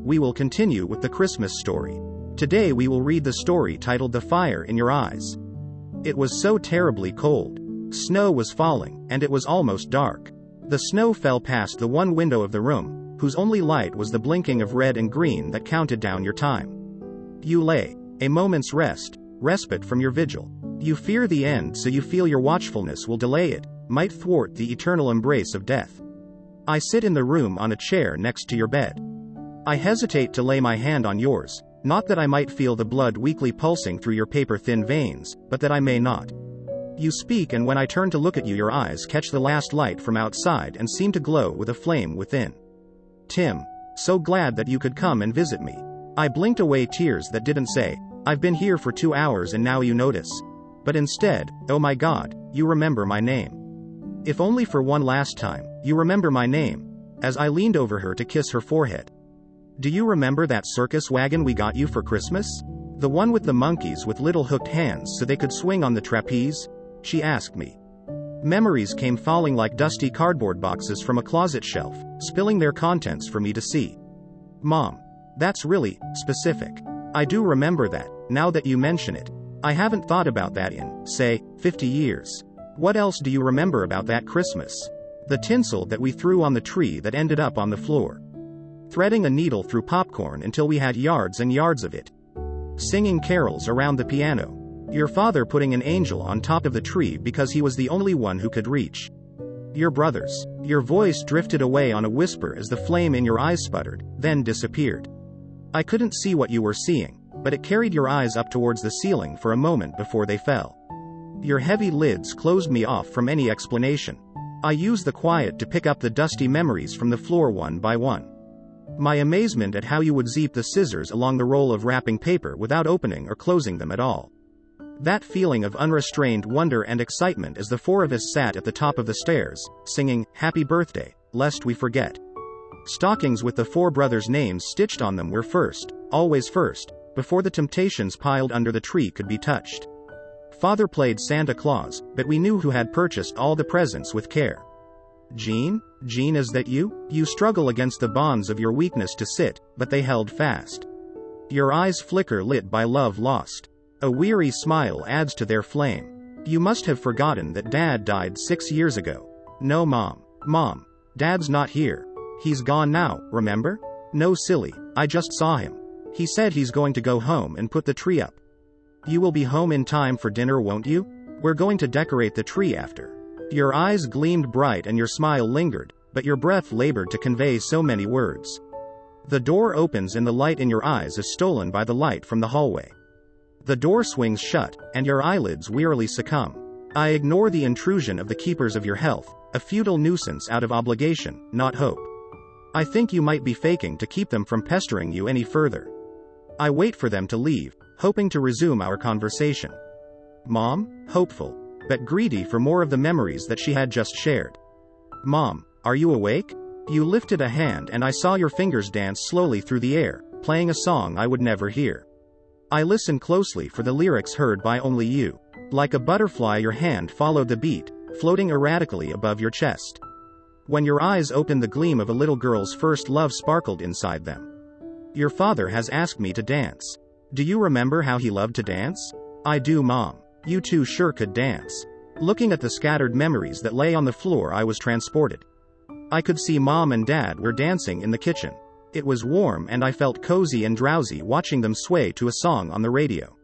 we will continue with the Christmas story. Today we will read the story titled The Fire in Your Eyes. It was so terribly cold. Snow was falling, and it was almost dark. The snow fell past the one window of the room, whose only light was the blinking of red and green that counted down your time. You lay. A moment's respite from your vigil. You fear the end, so you feel your watchfulness will delay it, might thwart the eternal embrace of death. I sit in the room on a chair next to your bed. I hesitate to lay my hand on yours, not that I might feel the blood weakly pulsing through your paper-thin veins, but that I may not. You speak, and when I turn to look at you, your eyes catch the last light from outside and seem to glow with a flame within. Tim, so glad that you could come and visit me. I blinked away tears that didn't say, I've been here for 2 hours and now you notice. But instead, oh my God, you remember my name. If only for one last time, you remember my name. As I leaned over her to kiss her forehead. Do you remember that circus wagon we got you for Christmas? The one with the monkeys with little hooked hands so they could swing on the trapeze? She asked me. Memories came falling like dusty cardboard boxes from a closet shelf, spilling their contents for me to see. Mom, that's really specific. I do remember that, now that you mention it. I haven't thought about that in, say, 50 years. What else do you remember about that Christmas? The tinsel that we threw on the tree that ended up on the floor. Threading a needle through popcorn until we had yards and yards of it. Singing carols around the piano. Your father putting an angel on top of the tree because he was the only one who could reach. Your brothers. Your voice drifted away on a whisper as the flame in your eyes sputtered, then disappeared. I couldn't see what you were seeing, but it carried your eyes up towards the ceiling for a moment before they fell. Your heavy lids closed me off from any explanation. I used the quiet to pick up the dusty memories from the floor one by one. My amazement at how you would zip the scissors along the roll of wrapping paper without opening or closing them at all. That feeling of unrestrained wonder and excitement as the four of us sat at the top of the stairs, singing, Happy Birthday, lest we forget. Stockings with the four brothers' names stitched on them were first, always first, before the temptations piled under the tree could be touched. Father played Santa Claus, but we knew who had purchased all the presents with care. Jean? Jean, is that you? You struggle against the bonds of your weakness to sit, but they held fast. Your eyes flicker lit by love lost. A weary smile adds to their flame. You must have forgotten that Dad died 6 years ago. No, Mom. Mom. Dad's not here. He's gone now, remember? No, silly, I just saw him. He said he's going to go home and put the tree up. You will be home in time for dinner, won't you? We're going to decorate the tree after. Your eyes gleamed bright and your smile lingered, but your breath labored to convey so many words. The door opens and the light in your eyes is stolen by the light from the hallway. The door swings shut, and your eyelids wearily succumb. I ignore the intrusion of the keepers of your health, a futile nuisance out of obligation, not hope. I think you might be faking to keep them from pestering you any further. I wait for them to leave, hoping to resume our conversation. Mom, hopeful, but greedy for more of the memories that she had just shared. Mom, are you awake? You lifted a hand and I saw your fingers dance slowly through the air, playing a song I would never hear. I listened closely for the lyrics heard by only you. Like a butterfly your hand followed the beat, floating erratically above your chest. When your eyes opened, the gleam of a little girl's first love sparkled inside them. Your father has asked me to dance. Do you remember how he loved to dance? I do, Mom. You two sure could dance. Looking at the scattered memories that lay on the floor, I was transported. I could see Mom and Dad were dancing in the kitchen. It was warm and I felt cozy and drowsy watching them sway to a song on the radio.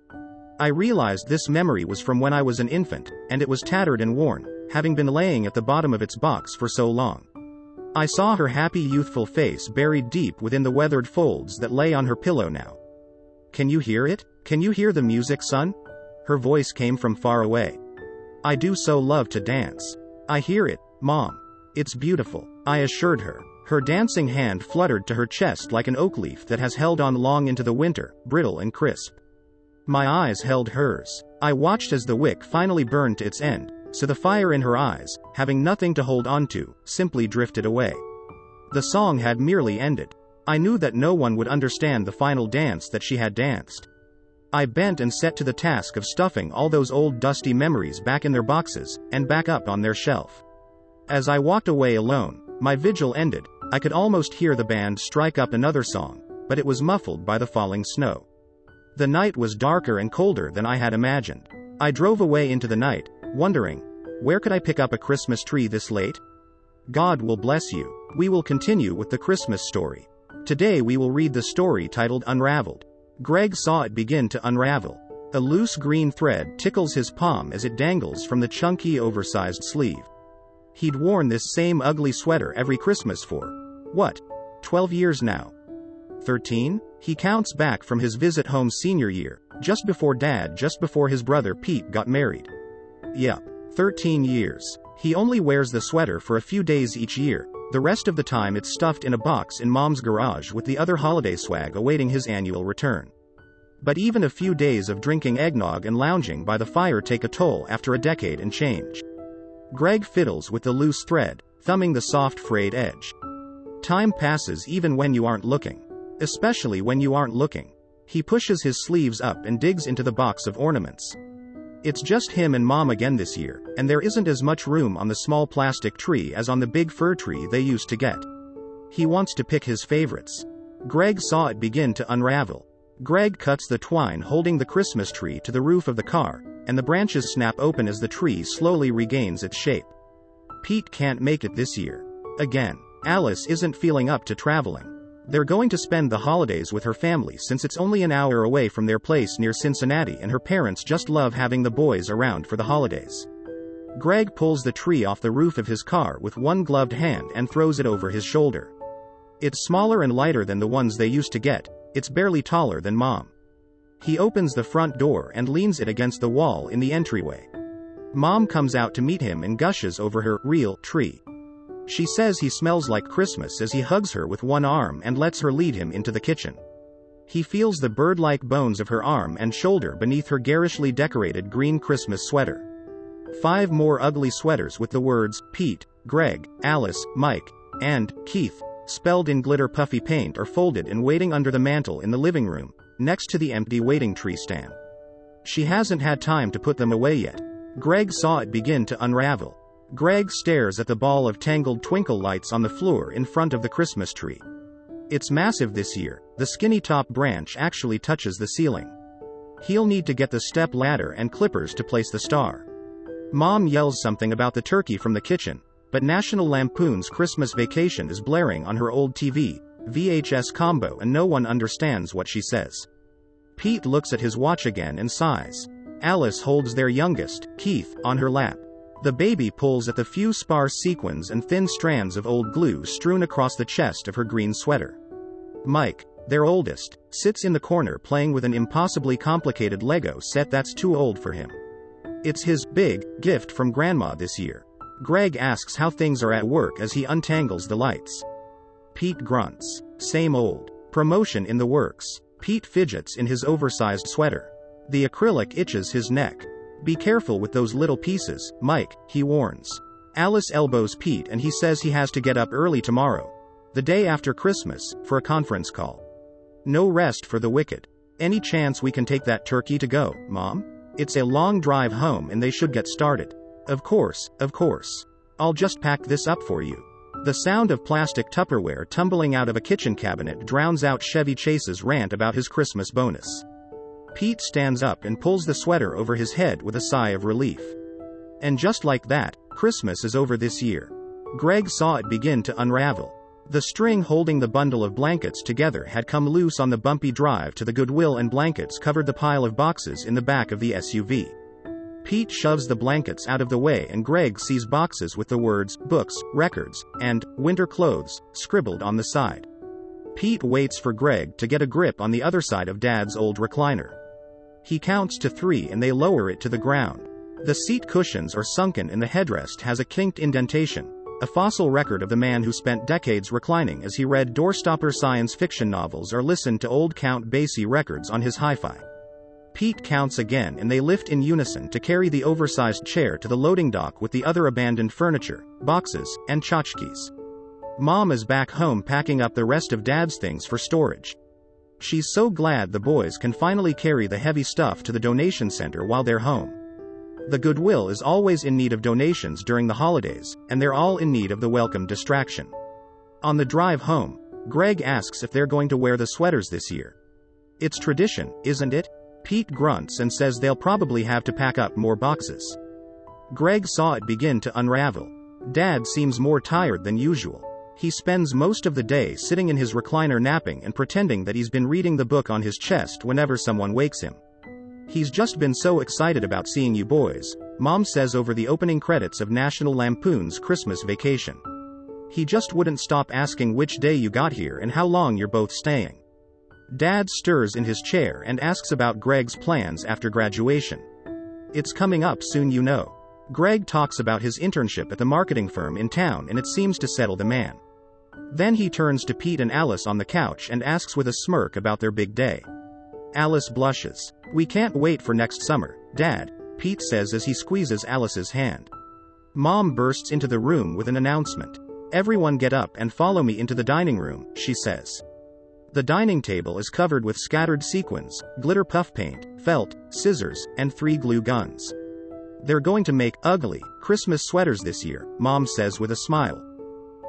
I realized this memory was from when I was an infant, and it was tattered and worn, having been laying at the bottom of its box for so long. I saw her happy youthful face buried deep within the weathered folds that lay on her pillow now. Can you hear it? Can you hear the music, son? Her voice came from far away. I do so love to dance. I hear it, Mom. It's beautiful, I assured her. Her dancing hand fluttered to her chest like an oak leaf that has held on long into the winter, brittle and crisp. My eyes held hers. I watched as the wick finally burned to its end, so the fire in her eyes, having nothing to hold onto, simply drifted away. The song had merely ended. I knew that no one would understand the final dance that she had danced. I bent and set to the task of stuffing all those old dusty memories back in their boxes, and back up on their shelf. As I walked away alone, my vigil ended. I could almost hear the band strike up another song, but it was muffled by the falling snow. The night was darker and colder than I had imagined. I drove away into the night, wondering, where could I pick up a Christmas tree this late? God will bless you. We will continue with the Christmas story. Today we will read the story titled Unraveled. Greg saw it begin to unravel. A loose green thread tickles his palm as it dangles from the chunky oversized sleeve. He'd worn this same ugly sweater every Christmas for, 12 years now? 13? He counts back from his visit home senior year, just before his brother Pete got married. Yup, 13 years. He only wears the sweater for a few days each year. The rest of the time it's stuffed in a box in Mom's garage with the other holiday swag awaiting his annual return. But even a few days of drinking eggnog and lounging by the fire take a toll after a decade and change. Greg fiddles with the loose thread, thumbing the soft frayed edge. Time passes even when you aren't looking. Especially when you aren't looking. He pushes his sleeves up and digs into the box of ornaments. It's just him and Mom again this year, and there isn't as much room on the small plastic tree as on the big fir tree they used to get. He wants to pick his favorites. Greg saw it begin to unravel. Greg cuts the twine holding the Christmas tree to the roof of the car, and the branches snap open as the tree slowly regains its shape. Pete can't make it this year. Again. Alice isn't feeling up to traveling. They're going to spend the holidays with her family since it's only an hour away from their place near Cincinnati, and her parents just love having the boys around for the holidays. Greg pulls the tree off the roof of his car with one gloved hand and throws it over his shoulder. It's smaller and lighter than the ones they used to get. It's barely taller than Mom. He opens the front door and leans it against the wall in the entryway. Mom comes out to meet him and gushes over her real tree. She says he smells like Christmas as he hugs her with one arm and lets her lead him into the kitchen. He feels the bird-like bones of her arm and shoulder beneath her garishly decorated green Christmas sweater. 5 more ugly sweaters with the words, Pete, Greg, Alice, Mike, and Keith, spelled in glitter puffy paint are folded and waiting under the mantel in the living room, next to the empty waiting tree stand. She hasn't had time to put them away yet. Greg saw it begin to unravel. Greg stares at the ball of tangled twinkle lights on the floor in front of the Christmas tree. It's massive this year. The skinny top branch actually touches the ceiling. He'll need to get the step ladder and clippers to place the star. Mom yells something about the turkey from the kitchen, but National Lampoon's Christmas Vacation is blaring on her old TV, VHS combo, and no one understands what she says. Pete looks at his watch again and sighs. Alice holds their youngest, Keith, on her lap. The baby pulls at the few sparse sequins and thin strands of old glue strewn across the chest of her green sweater. Mike, their oldest, sits in the corner playing with an impossibly complicated Lego set that's too old for him. It's his big gift from Grandma this year. Greg asks how things are at work as he untangles the lights. Pete grunts. Same old. Promotion in the works. Pete fidgets in his oversized sweater. The acrylic itches his neck. Be careful with those little pieces, Mike, he warns. Alice elbows Pete and he says he has to get up early tomorrow, the day after Christmas, for a conference call. No rest for the wicked. Any chance we can take that turkey to go, Mom? It's a long drive home and they should get started. Of course. I'll just pack this up for you. The sound of plastic Tupperware tumbling out of a kitchen cabinet drowns out Chevy Chase's rant about his Christmas bonus. Pete stands up and pulls the sweater over his head with a sigh of relief. And just like that, Christmas is over this year. Greg saw it begin to unravel. The string holding the bundle of blankets together had come loose on the bumpy drive to the Goodwill, and blankets covered the pile of boxes in the back of the SUV. Pete shoves the blankets out of the way and Greg sees boxes with the words, books, records, and winter clothes, scribbled on the side. Pete waits for Greg to get a grip on the other side of Dad's old recliner. He counts to 3 and they lower it to the ground. The seat cushions are sunken and the headrest has a kinked indentation, a fossil record of the man who spent decades reclining as he read doorstopper science fiction novels or listened to old Count Basie records on his hi-fi. Pete counts again and they lift in unison to carry the oversized chair to the loading dock with the other abandoned furniture, boxes, and tchotchkes. Mom is back home packing up the rest of Dad's things for storage. She's so glad the boys can finally carry the heavy stuff to the donation center while they're home. The Goodwill is always in need of donations during the holidays, and they're all in need of the welcome distraction. On the drive home, Greg asks if they're going to wear the sweaters this year. It's tradition, isn't it? Pete grunts and says they'll probably have to pack up more boxes. Greg saw it begin to unravel. Dad seems more tired than usual. He spends most of the day sitting in his recliner napping and pretending that he's been reading the book on his chest whenever someone wakes him. He's just been so excited about seeing you boys, Mom says over the opening credits of National Lampoon's Christmas Vacation. He just wouldn't stop asking which day you got here and how long you're both staying. Dad stirs in his chair and asks about Greg's plans after graduation. It's coming up soon, you know. Greg talks about his internship at the marketing firm in town and it seems to settle the man. Then he turns to Pete and Alice on the couch and asks with a smirk about their big day. Alice blushes. We can't wait for next summer, Dad, Pete says as he squeezes Alice's hand. Mom bursts into the room with an announcement. Everyone get up and follow me into the dining room, she says. The dining table is covered with scattered sequins, glitter puff paint, felt, scissors, and 3 glue guns. They're going to make ugly Christmas sweaters this year, Mom says with a smile.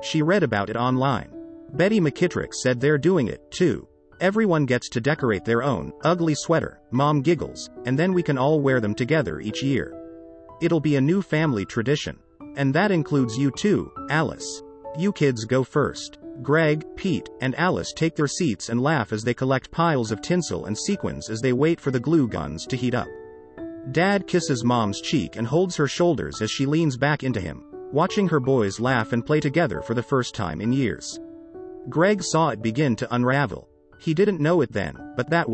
She read about it online. Betty McKittrick said they're doing it, too. Everyone gets to decorate their own ugly sweater, Mom giggles, and then we can all wear them together each year. It'll be a new family tradition. And that includes you too, Alice. You kids go first. Greg, Pete, and Alice take their seats and laugh as they collect piles of tinsel and sequins as they wait for the glue guns to heat up. Dad kisses Mom's cheek and holds her shoulders as she leans back into him, watching her boys laugh and play together for the first time in years. Greg saw it begin to unravel. He didn't know it then, but that